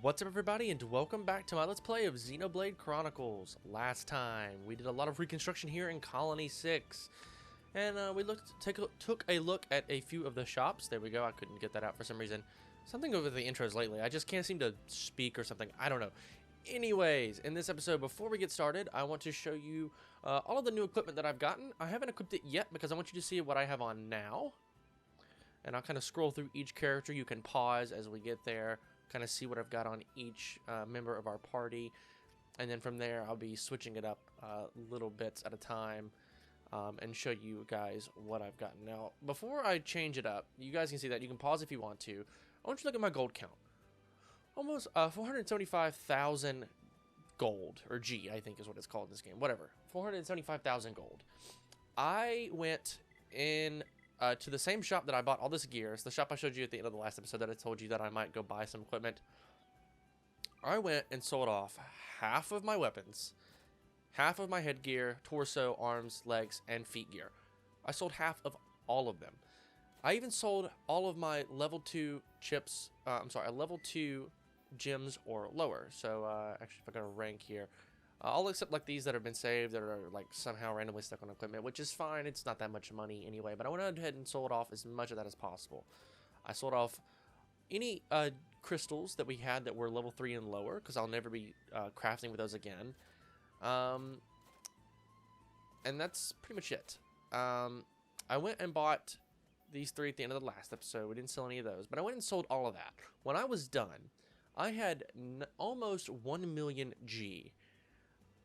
What's up everybody, and welcome back to my Let's Play of Xenoblade Chronicles. Last time, we did a lot of reconstruction here in Colony 6. And we took a look at a few of the shops. There we go, I couldn't get that out for some reason. Something over the intros lately, I just can't seem to speak or something, I don't know. Anyways, in this episode, before we get started, I want to show you all of the new equipment that I've gotten. I haven't equipped it yet because I want you to see what I have on now. And I'll kind of scroll through each character. You can pause as we get there, kind of see what I've got on each member of our party, and then from there I'll be switching it up little bits at a time and show you guys what I've gotten. Now, before I change it up, you guys can see that. You can pause if you want to. I want you to look at my gold count. Almost 475,000 gold, or G, I think is what it's called in this game. Whatever, 475,000 gold. I went in to the same shop that I bought all this gear. It's the shop I showed you at the end of the last episode that I told you that I might go buy some equipment. I went and sold off half of my weapons, half of my headgear, torso, arms, legs, and feet gear. I sold half of all of them. I even sold all of my level 2 chips, level 2 gems or lower. So actually, if I go to rank here, all except like these that have been saved that are like somehow randomly stuck on equipment, which is fine. It's not that much money anyway, but I went ahead and sold off as much of that as possible. I sold off any crystals that we had that were level 3 and lower, because I'll never be crafting with those again. And that's pretty much it. I went and bought these 3 at the end of the last episode. We didn't sell any of those, but I went and sold all of that. When I was done, I had almost 1 million G.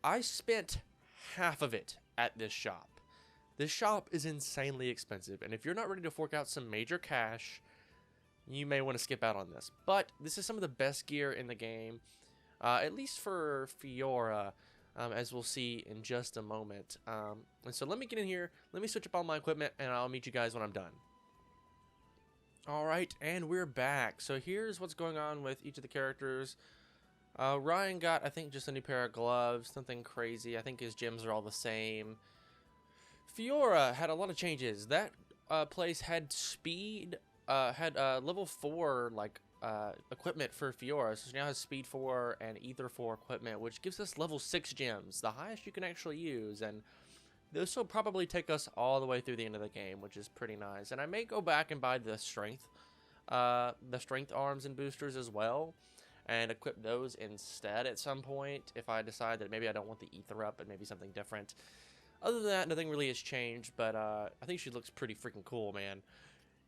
I spent half of it at this shop. This shop is insanely expensive, and if you're not ready to fork out some major cash, you may want to skip out on this. But this is some of the best gear in the game, at least for Fiora, as we'll see in just a moment. And so let me get in here, let me switch up all my equipment, and I'll meet you guys when I'm done. Alright, and we're back. So here's what's going on with each of the characters. Ryan got, I think, just a new pair of gloves, nothing crazy. I think his gems are all the same. Fiora had a lot of changes. That place had speed, level 4 equipment for Fiora. So she now has speed 4 and ether 4 equipment, which gives us level 6 gems, the highest you can actually use. And this will probably take us all the way through the end of the game, which is pretty nice. And I may go back and buy the strength arms and boosters as well, and equip those instead at some point if I decide that maybe I don't want the ether up and maybe something different. Other than that, nothing really has changed, but I think she looks pretty freaking cool, man.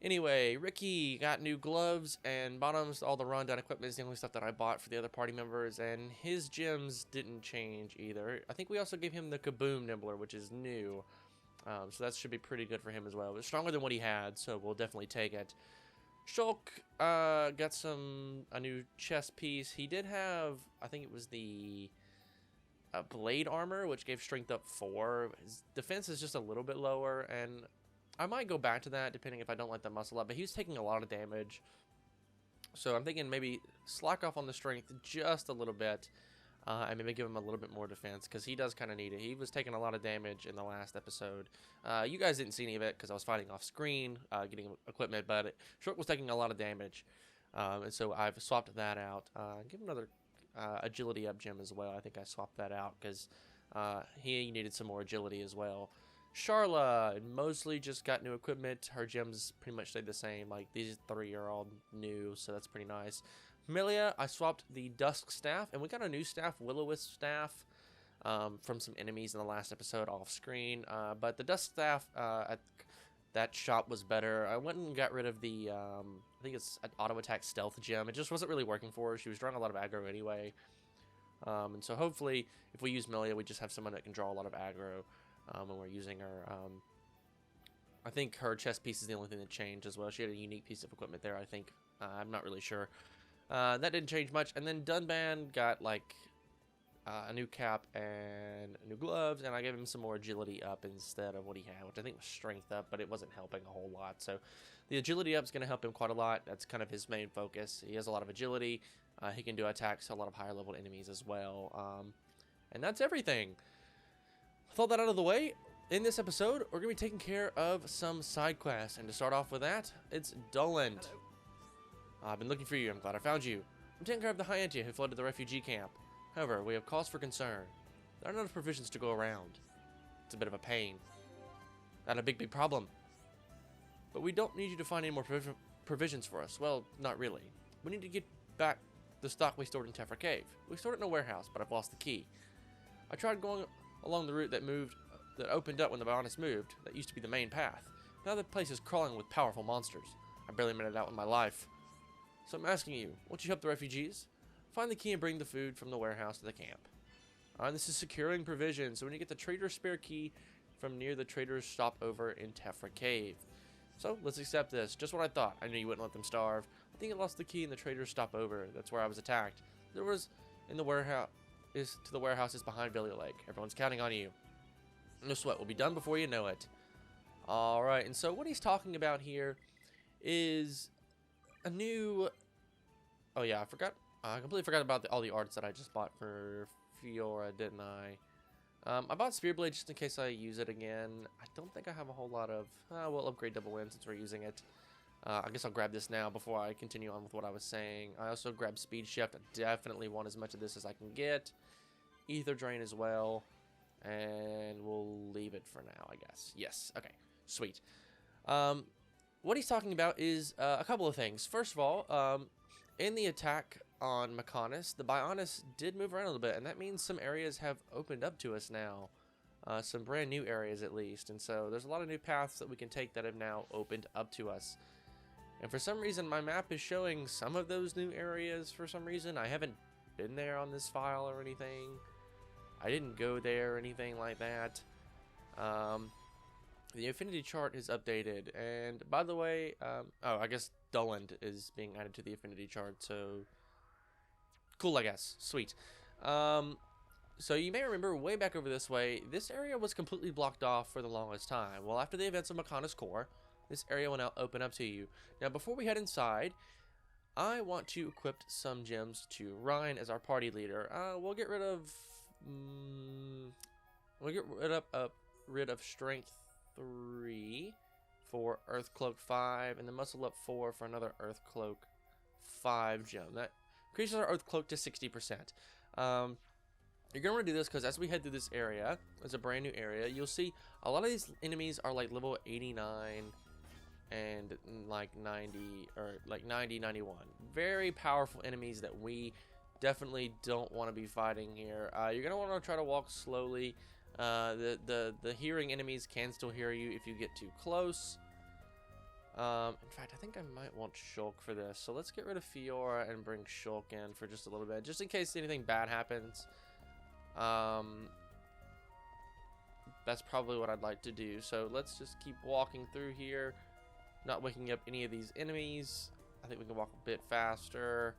Anyway, Ricky got new gloves and bottoms. All the rundown equipment is the only stuff that I bought for the other party members, and his gems didn't change either. I think we also gave him the Kaboom Nibbler, which is new, so that should be pretty good for him as well. It's stronger than what he had, so we'll definitely take it. Shulk got a new chest piece. He did have, I think it was the blade armor, which gave strength up 4. His defense is just a little bit lower, and I might go back to that depending if I don't like the muscle up, but he was taking a lot of damage. So I'm thinking maybe slack off on the strength just a little bit, and maybe give him a little bit more defense, because he does kind of need it. He was taking a lot of damage in the last episode. You guys didn't see any of it because I was fighting off screen, getting equipment, but Short was taking a lot of damage, and so I've swapped that out. Give him another agility up gem as well. I think I swapped that out because he needed some more agility as well. Charla mostly just got new equipment. Her gems pretty much stayed the same. Like, these 3 are all new, so that's pretty nice. Melia, I swapped the Dusk Staff, and we got a new staff, Will-O-Wisp Staff, from some enemies in the last episode off screen. But the Dusk Staff at that shop was better. I went and got rid of the, I think it's an auto attack stealth gem. It just wasn't really working for her. She was drawing a lot of aggro anyway. And so hopefully, if we use Melia, we just have someone that can draw a lot of aggro when we're using her. I think her chest piece is the only thing that changed as well. She had a unique piece of equipment there, I think. I'm not really sure. That didn't change much. And then Dunban got like a new cap and new gloves, and I gave him some more agility up instead of what he had, which I think was strength up, but it wasn't helping a whole lot. So the agility up is going to help him quite a lot. That's kind of his main focus. He has a lot of agility. He can do attacks to a lot of higher level enemies as well. And that's everything. With all that out of the way, in this episode, we're going to be taking care of some side quests. And to start off with that, it's Doland. I've been looking for you. I'm glad I found you. I'm taking care of the Hyantia who flooded the refugee camp. However, we have cause for concern. There aren't enough provisions to go around. It's a bit of a pain. Not a big problem. But we don't need you to find any more provisions for us. Well, not really. We need to get back the stock we stored in Tephra Cave. We stored it in a warehouse, but I've lost the key. I tried going along the route that opened up when the Bionis moved. That used to be the main path. Now the place is crawling with powerful monsters. I barely made it out with my life. So I'm asking you, won't you help the refugees? Find the key and bring the food from the warehouse to the camp. This is securing provisions, so when you get the trader's spare key from near the trader's stopover in Tephra Cave. So, let's accept this. Just what I thought. I knew you wouldn't let them starve. I think I lost the key in the trader's stopover. That's where I was attacked. There was in the warehouse to the warehouses behind Billy Lake. Everyone's counting on you. No sweat. We'll be done before you know it. Alright, and so what he's talking about here is a new... Oh yeah, I completely forgot about all the arts that I just bought for Fiora, didn't I? I bought Spearblade just in case I use it again. I don't think I have a whole lot of... we'll upgrade Double Wind since we're using it. I guess I'll grab this now before I continue on with what I was saying. I also grabbed Speed Shift. I definitely want as much of this as I can get. Ether Drain as well. And we'll leave it for now, I guess. Yes, okay. Sweet. What he's talking about is a couple of things. First of all, in the attack on Mechonis, the Bionis did move around a little bit, and that means some areas have opened up to us now. Some brand new areas at least, and so there's a lot of new paths that we can take that have now opened up to us. And for some reason my map is showing some of those new areas for some reason. I haven't been there on this file or anything. I didn't go there or anything like that. The affinity chart is updated, and by the way, oh, I guess Dulland is being added to the affinity chart, so cool, I guess. Sweet. So you may remember way back over this way, this area was completely blocked off for the longest time. Well, after the events of Mechonis Core, this area will now open up to you. Now, before we head inside, I want to equip some gems to Ryan as our party leader. We'll get rid of... rid of Strength 3 for Earth Cloak 5, and the Muscle Up 4 for another Earth Cloak 5 gem. That increases our Earth Cloak to 60%. You're going to want to do this because as we head through this area, it's a brand new area, you'll see a lot of these enemies are like level 89 and like 90, or like 90, 91. Very powerful enemies that we definitely don't want to be fighting here. You're going to want to try to walk slowly. The hearing enemies can still hear you if you get too close. In fact, I think I might want Shulk for this. So let's get rid of Fiora and bring Shulk in for just a little bit, just in case anything bad happens. That's probably what I'd like to do. So let's just keep walking through here, not waking up any of these enemies. I think we can walk a bit faster.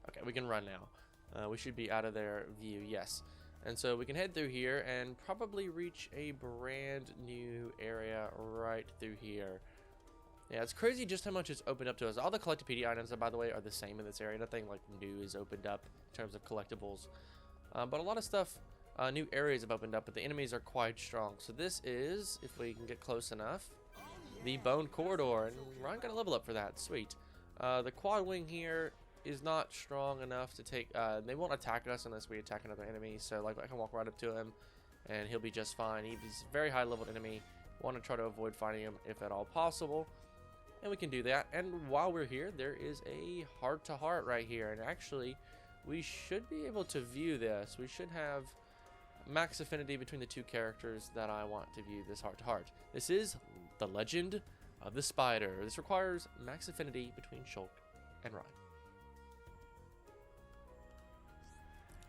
Okay, we can run now. We should be out of their view, yes. And so we can head through here and probably reach a brand new area right through here. Yeah, it's crazy just how much it's opened up to us. All the Collectopedia items, by the way, are the same in this area. Nothing like new is opened up in terms of collectibles. But a lot of stuff, new areas have opened up, but the enemies are quite strong. So this is, if we can get close enough, the Bone Corridor. And Ryan got a level up for that. Sweet. The Quad Wing here is not strong enough to take... they won't attack us unless we attack another enemy. So like I can walk right up to him, and he'll be just fine. He's a very high-leveled enemy. Want to try to avoid fighting him if at all possible. And we can do that. And while we're here, there is a heart-to-heart right here. And actually, we should be able to view this. We should have max affinity between the two characters that I want to view this heart-to-heart. This is The Legend of the Spider. This requires max affinity between Shulk and Ryan.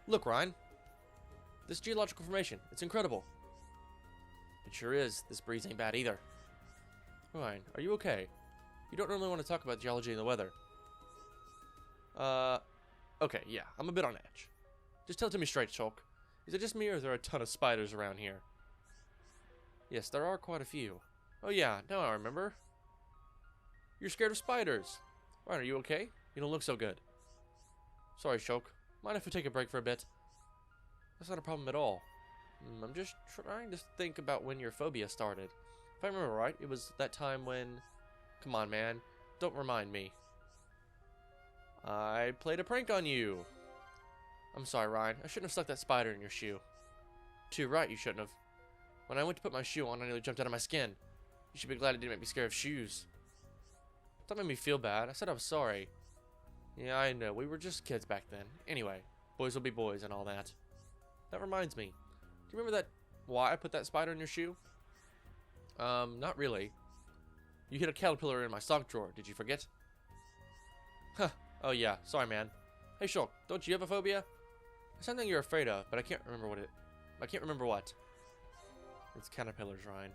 Look, Ryan. This geological formation, it's incredible. It sure is. This breeze ain't bad either. Ryan, are you okay? You don't normally want to talk about geology and the weather. Okay, yeah, I'm a bit on edge. Just tell it to me straight, Shulk. Is it just me, or are there a ton of spiders around here? Yes, there are quite a few. Oh yeah, now I remember. You're scared of spiders. Ryan, are you okay? You don't look so good. Sorry, Shulk. Mind if we take a break for a bit? That's not a problem at all. I'm just trying to think about when your phobia started. If I remember right, it was that time when... Come on, man. Don't remind me. I played a prank on you. I'm sorry, Ryan. I shouldn't have stuck that spider in your shoe. Too right, you shouldn't have. When I went to put my shoe on, I nearly jumped out of my skin. You should be glad it didn't make me scared of shoes. That made me feel bad. I said I was sorry. Yeah, I know. We were just kids back then. Anyway, boys will be boys and all that. That reminds me. Do you remember why I put that spider in your shoe? Not really. You hid a caterpillar in my sock drawer. Did you forget? Huh. Oh yeah. Sorry, man. Hey, Shulk. Don't you have a phobia? It's something you're afraid of, but I can't remember what. It's caterpillars, Ryan.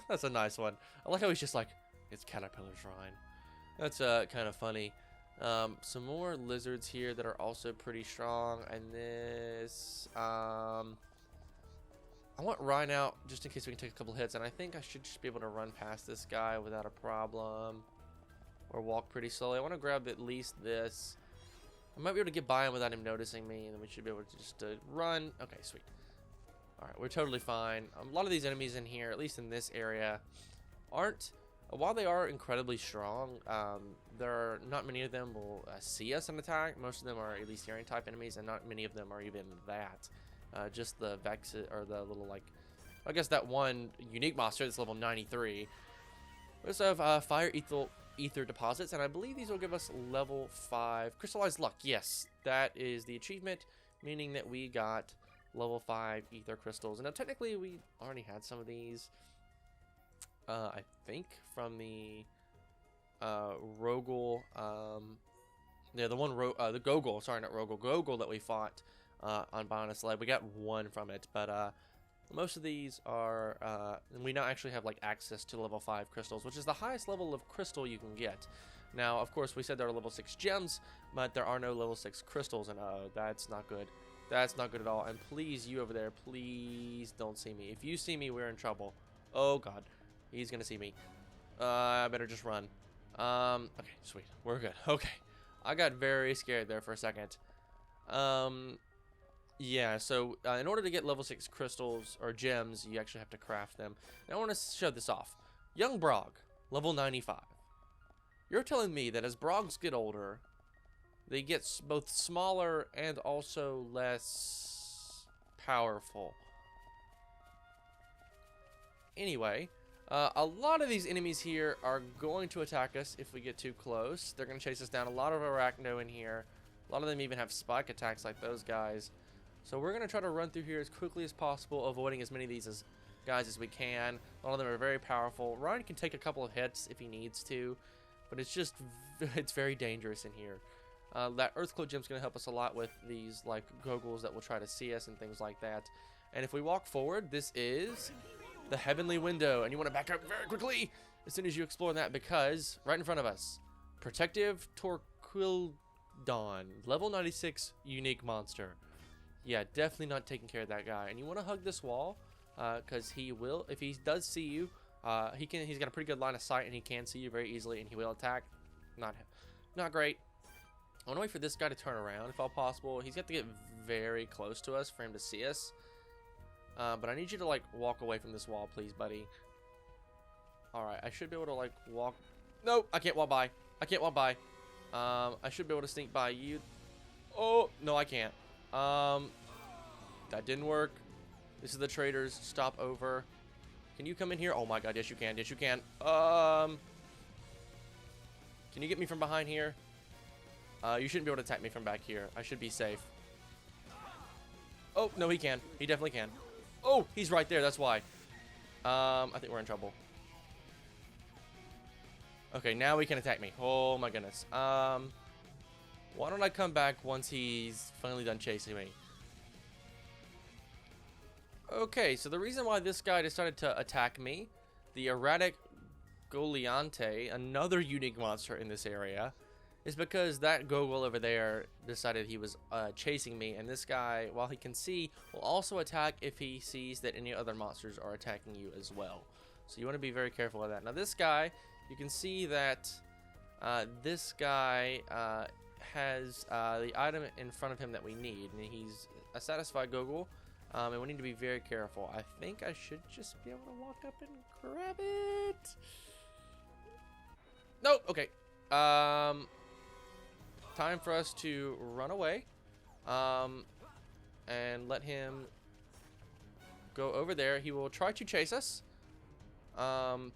That's a nice one. I like how he's just like, it's caterpillars, Ryan. That's kind of funny. Some more lizards here that are also pretty strong, and this I want Ryan out just in case we can take a couple hits, and I think I should just be able to run past this guy without a problem, or walk pretty slowly. I want to grab at least this. I might be able to get by him without him noticing me, and then we should be able to just run. Okay, sweet. Alright, we're totally fine. A lot of these enemies in here, at least in this area, aren't, while they are incredibly strong, there are not many of them will see us and attack. Most of them are at least hearing type enemies, and not many of them are even that. Just the Vex, or the little, like, I guess that one unique monster that's level 93. We also have fire ether deposits, and I believe these will give us level 5 crystallized luck. Yes, that is the achievement, meaning that we got level 5 ether crystals. And now technically we already had some of these, I think from the Rogel, yeah, the Gogol, sorry, not Rogel, Gogol that we fought on Bionis Lab. We got one from it, but most of these are, and we now actually have like access to level 5 crystals, which is the highest level of crystal you can get. Now, of course, we said there are level 6 gems, but there are no level 6 crystals, and that's not good. That's not good at all. And please, you over there, please don't see me. If you see me, we're in trouble. Oh god, he's gonna see me. I better just run. Okay, sweet, we're good. Okay, I got very scared there for a second. Yeah, so in order to get level 6 crystals or gems, you actually have to craft them. Now I want to show this off. Young Brog, level 95. You're telling me that as Brogs get older, they get both smaller and also less powerful. Anyway, a lot of these enemies here are going to attack us if we get too close. They're going to chase us down. A lot of Arachno in here. A lot of them even have spike attacks like those guys. So we're going to try to run through here as quickly as possible, avoiding as many of these guys as we can. A lot of them are very powerful. Ryan can take a couple of hits if he needs to, but it's very dangerous in here. That Earthcloak gem is going to help us a lot with these like Goggles that will try to see us and things like that. And if we walk forward, this is the Heavenly Window, and you want to back up very quickly as soon as you explore that, because right in front of us, Protective Torquildon, level 96 unique monster. Yeah, definitely not taking care of that guy. And you want to hug this wall, because he will, if he does see you, he's got a pretty good line of sight, and he can see you very easily, and he will attack. Not great. I want to wait for this guy to turn around if all possible. He's got to get very close to us for him to see us. But I need you to like walk away from this wall, please, buddy. Alright, I should be able to like walk. Nope, I can't walk by. I can't walk by. I should be able to sneak by you. Oh, no, I can't. That didn't work. This is the traders. Stop over. Can you come in here? Oh my god, yes you can. Yes you can. Can you get me from behind here? You shouldn't be able to attack me from back here. I should be safe. Oh, no, he can. He definitely can. Oh, he's right there. That's why. I think we're in trouble. Okay, now he can attack me. Oh, my goodness. Why don't I come back once he's finally done chasing me? Okay, so the reason why this guy decided to attack me, the erratic Goliante, another unique monster in this area, is because that Gogol over there decided he was chasing me, and this guy, while he can see, will also attack if he sees that any other monsters are attacking you as well. So you want to be very careful of that. Now this guy, you can see that this guy has the item in front of him that we need, and he's a satisfied Gogol, and we need to be very careful. I think I should just be able to walk up and grab it. Nope, okay. Time for us to run away. And let him go over there. He will try to chase us. And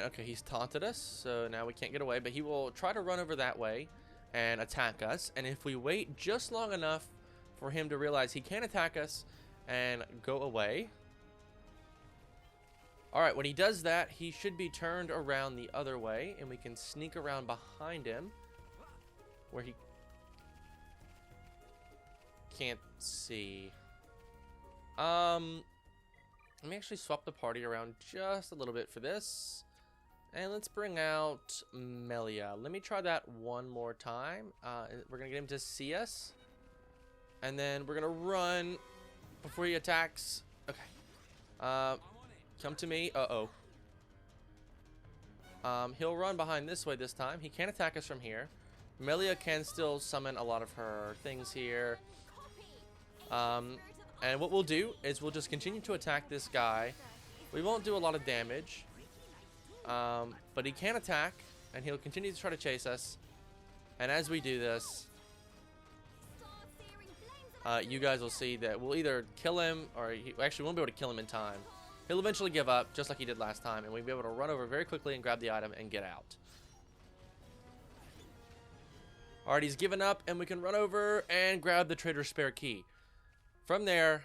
okay, he's taunted us, so now we can't get away, but he will try to run over that way and attack us. And if we wait just long enough for him to realize he can attack us and go away. All right, when he does that, he should be turned around the other way, and we can sneak around behind him where he can't see. Let me actually swap the party around just a little bit for this. And let's bring out Melia. Let me try that one more time. We're going to get him to see us. And then we're going to run before he attacks. Okay. Come to me. Uh-oh. He'll run behind this way this time. He can't attack us from here. Melia can still summon a lot of her things here. And what we'll do is we'll just continue to attack this guy. We won't do a lot of damage. But he can attack, and he'll continue to try to chase us. And as we do this, you guys will see that we'll either kill him, or actually won't be able to kill him in time. He'll eventually give up, just like he did last time, and we'll be able to run over very quickly and grab the item and get out. Alright, he's given up, and we can run over and grab the trader's spare key. From there,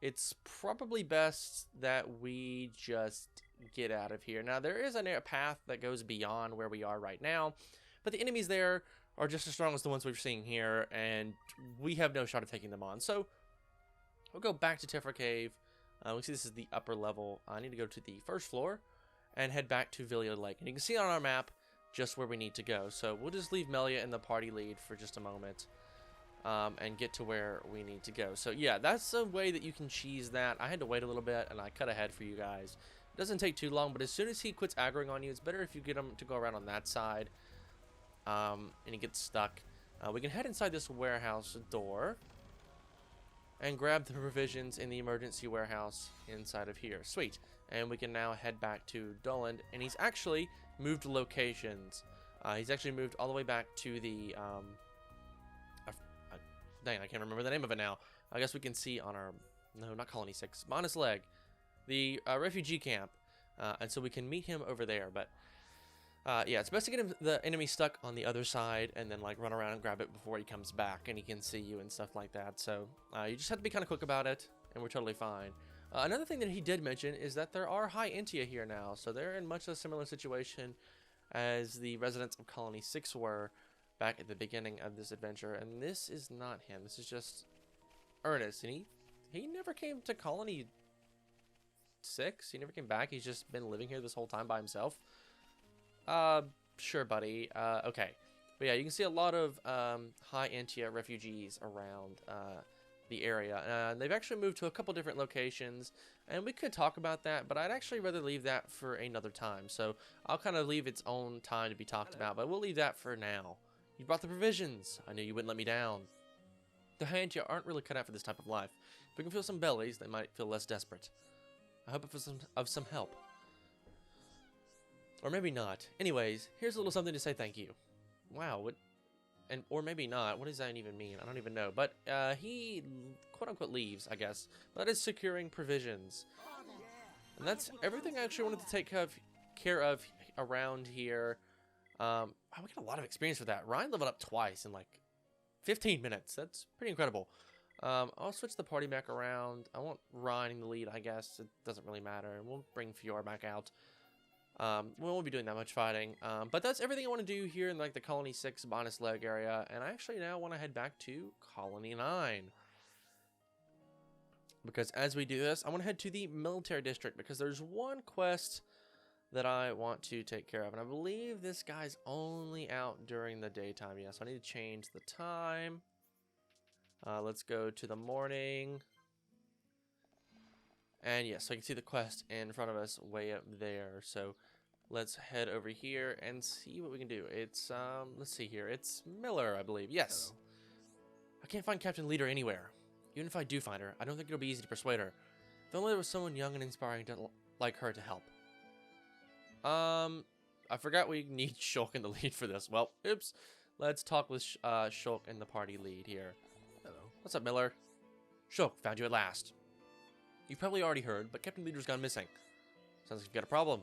it's probably best that we just get out of here. Now, there is a path that goes beyond where we are right now, but the enemies there are just as strong as the ones we're seeing here, and we have no shot at taking them on. So, we'll go back to Tifra Cave. We see this is the upper level. I need to go to the first floor and head back to Villia Lake. And you can see on our map just where we need to go. So, we'll just leave Melia in the party lead for just a moment. And get to where we need to go. So yeah, that's a way that you can cheese that. I had to wait a little bit, and I cut ahead for you guys. It doesn't take too long, but as soon as he quits aggroing on you, it's better if you get him to go around on that side. And he gets stuck. We can head inside this warehouse door and grab the provisions in the emergency warehouse inside of here. Sweet. And we can now head back to Doland, and he's actually moved locations. He's actually moved all the way back to the dang, I can't remember the name of it now. I guess we can see on our... No, not Colony 6. Bonus Leg. The refugee camp. And so we can meet him over there. But, yeah, it's best to get the enemy stuck on the other side and then, like, run around and grab it before he comes back and he can see you and stuff like that. So, you just have to be kind of quick about it, and we're totally fine. Another thing that he did mention is that there are high Intia here now. So they're in much a similar situation as the residents of Colony 6 were back at the beginning of this adventure, and this is not him. This is just Ernest, and he never came to Colony 6. He never came back. He's just been living here this whole time by himself. Sure, buddy. Okay. But yeah, you can see a lot of high Intia refugees around the area. They've actually moved to a couple different locations, and we could talk about that, but I'd actually rather leave that for another time. So I'll kind of leave its own time to be talked about, but we'll leave that for now. You brought the provisions. I knew you wouldn't let me down. The Hyantia aren't really cut out for this type of life. If we can feel some bellies, they might feel less desperate. I hope it was of some help. Or maybe not. Anyways, here's a little something to say thank you. Wow, what... And, or maybe not. What does that even mean? I don't even know. But he, quote-unquote, leaves, I guess. That is securing provisions. And that's everything I actually wanted to take care of around here. We got a lot of experience with that. Ryan leveled up twice in like 15 minutes. That's pretty incredible. I'll switch the party back around. I want Ryan in the lead, I guess. It doesn't really matter. And we'll bring Fiora back out. We won't be doing that much fighting. But that's everything I want to do here in like the Colony 6 bonus leg area. And I actually now want to head back to Colony 9. Because as we do this, I want to head to the military district. Because there's one quest that I want to take care of. And I believe this guy's only out during the daytime. Yes, I need to change the time. Let's go to the morning. And yes, so you can see the quest in front of us way up there. So let's head over here and see what we can do. It's, let's see here. It's Miller, I believe. Yes. I can't find Captain Leader anywhere. Even if I do find her, I don't think it'll be easy to persuade her. If only there was someone young and inspiring like her to help. I forgot we need Shulk in the lead for this. Well, oops. Let's talk with Shulk in the party lead here. Hello. What's up, Miller? Shulk, found you at last. You've probably already heard, but Captain Leader's gone missing. Sounds like you've got a problem.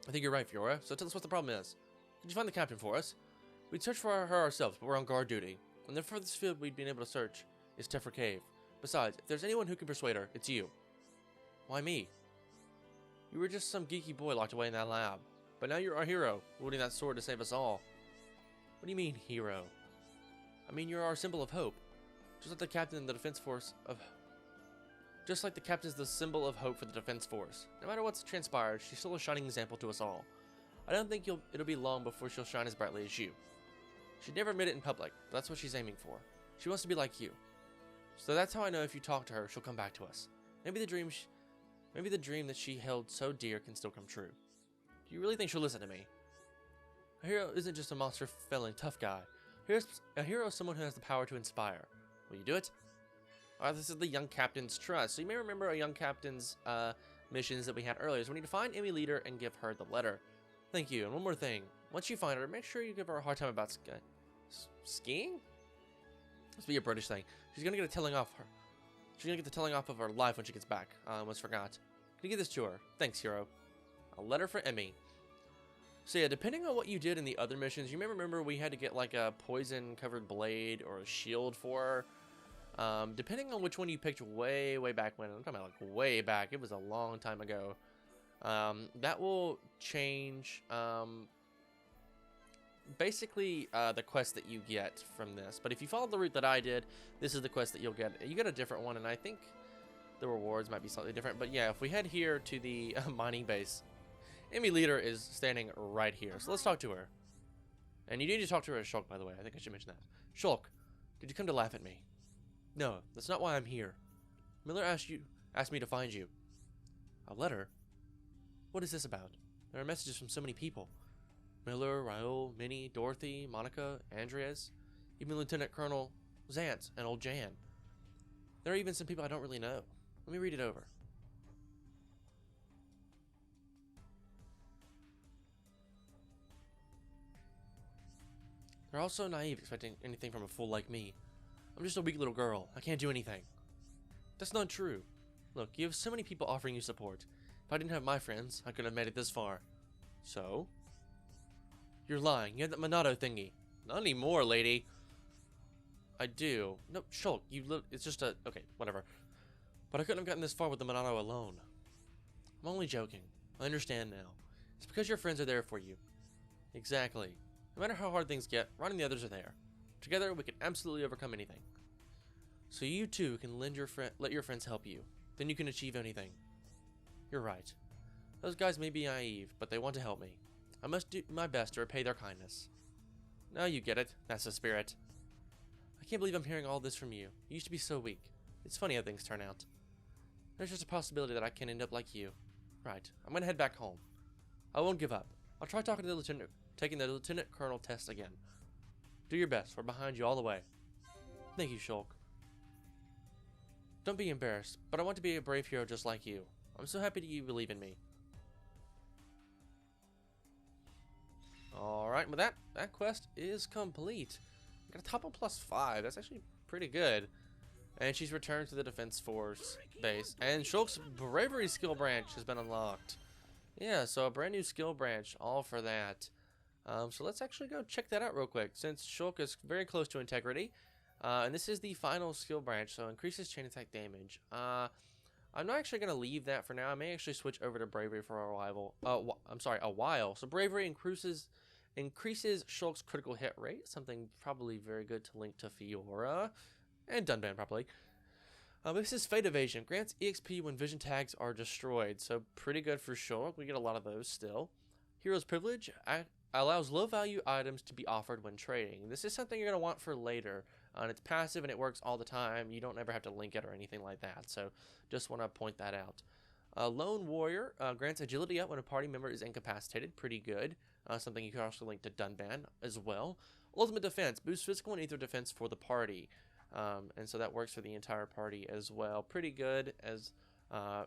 I think you're right, Fiora. So tell us what the problem is. Could you find the captain for us? We'd search for her ourselves, but we're on guard duty. And the furthest field we'd been able to search is Tefra Cave. Besides, if there's anyone who can persuade her, it's you. Why me? You were just some geeky boy locked away in that lab. But now you're our hero, wielding that sword to save us all. What do you mean, hero? I mean, you're our symbol of hope. Just like the captain of the defense force of... Just like the captain's the symbol of hope for the defense force. No matter what's transpired, she's still a shining example to us all. I don't think it'll be long before she'll shine as brightly as you. She'd never admit it in public, but that's what she's aiming for. She wants to be like you. So that's how I know if you talk to her, she'll come back to us. Maybe the dream that she held so dear can still come true. Do you really think she'll listen to me? A hero isn't just a monster-felling tough guy. A hero is someone who has the power to inspire. Will you do it? Alright, this is the young captain's trust. So you may remember a young captain's missions that we had earlier. So we need to find Emmy Leader and give her the letter. Thank you. And one more thing. Once you find her, make sure you give her a hard time about skiing? Must be a British thing. She's gonna get a telling off her. She's gonna get the telling off of her life when she gets back. I almost forgot. Can you give this to her? Thanks, hero. A letter for Emmy. So yeah, depending on what you did in the other missions, you may remember we had to get like a poison-covered blade or a shield for her. Depending on which one you picked way back when, I'm talking about like way back, it was a long time ago. That will change, basically, the quest that you get from this. But if you follow the route that I did, this is the quest that you'll get. You get a different one, and I think the rewards might be slightly different. But yeah, if we head here to the mining base, Emmy Leader is standing right here. So let's talk to her. And you need to talk to her as Shulk, by the way. I think I should mention that. Shulk, did you come to laugh at me? No, that's not why I'm here. Miller asked me to find you. A letter? What is this about? There are messages from so many people. Miller, Raoul, Minnie, Dorothy, Monica, Andreas, even Lieutenant Colonel Zantz and old Jan. There are even some people I don't really know. Let me read it over. They're all so naive, expecting anything from a fool like me. I'm just a weak little girl. I can't do anything. That's not true. Look, you have so many people offering you support. If I didn't have my friends, I couldn't have made it this far. So? You're lying. You had that Monado thingy. Not anymore, lady. I do. No, Shulk, it's just a... Okay, whatever. But I couldn't have gotten this far with the Monado alone. I'm only joking. I understand now. It's because your friends are there for you. Exactly. No matter how hard things get, Ron and the others are there. Together, we can absolutely overcome anything. So you too can let your friends help you. Then you can achieve anything. You're right. Those guys may be naive, but they want to help me. I must do my best to repay their kindness. Now you get it. That's the spirit. I can't believe I'm hearing all this from you. You used to be so weak. It's funny how things turn out. There's just a possibility that I can end up like you. Right. I'm gonna head back home. I won't give up. I'll try taking the Lieutenant Colonel test again. Do your best. We're behind you all the way. Thank you, Shulk. Don't be embarrassed, but I want to be a brave hero just like you. I'm so happy that you believe in me. Alright, with that quest is complete. Got a top of +5. That's actually pretty good. And she's returned to the Defense Force base. And Shulk's Bravery skill branch has been unlocked. Yeah, so a brand new skill branch, all for that. So let's actually go check that out real quick, since Shulk is very close to Integrity. And this is the final skill branch, so increases chain attack damage. I'm not actually going to leave that for now. I may actually switch over to Bravery for a while. A while. So Bravery increases Shulk's critical hit rate, something probably very good to link to Fiora. And Dunban, probably. This is Fate Evasion. Grants EXP when vision tags are destroyed. So pretty good for Shulk. We get a lot of those still. Hero's Privilege allows low-value items to be offered when trading. This is something you're going to want for later. And it's passive and it works all the time. You don't ever have to link it or anything like that. So just want to point that out. Lone Warrior grants agility up when a party member is incapacitated. Pretty good. Something you can also link to Dunban as well. Ultimate Defense boosts physical and ether defense for the party. And so that works for the entire party as well. Pretty good as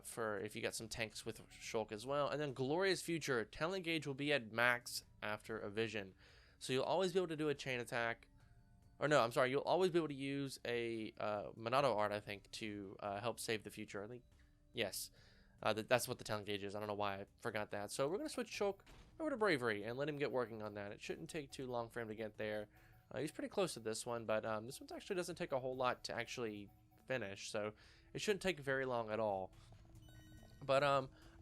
for if you got some tanks with Shulk as well. And then Glorious Future, talent gauge will be at max after a vision. So you'll always be able to do a chain attack. Or no, I'm sorry, you'll always be able to use a Monado art, I think, to help save the future. I think, yes, that's what the talent gauge is. I don't know why I forgot that. So we're going to switch Shulk over to Bravery and let him get working on that. It shouldn't take too long for him to get there. He's pretty close to this one, but this one actually doesn't take a whole lot to actually finish, so it shouldn't take very long at all. But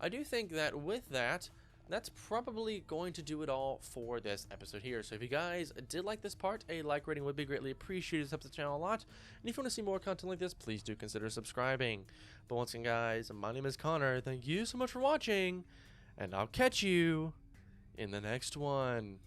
I do think that with that, that's probably going to do it all for this episode here. So if you guys did like this part, a like rating would be greatly appreciated. It helps the channel a lot. And if you want to see more content like this, please do consider subscribing. But once again, guys, my name is Connor. Thank you so much for watching, and I'll catch you in the next one.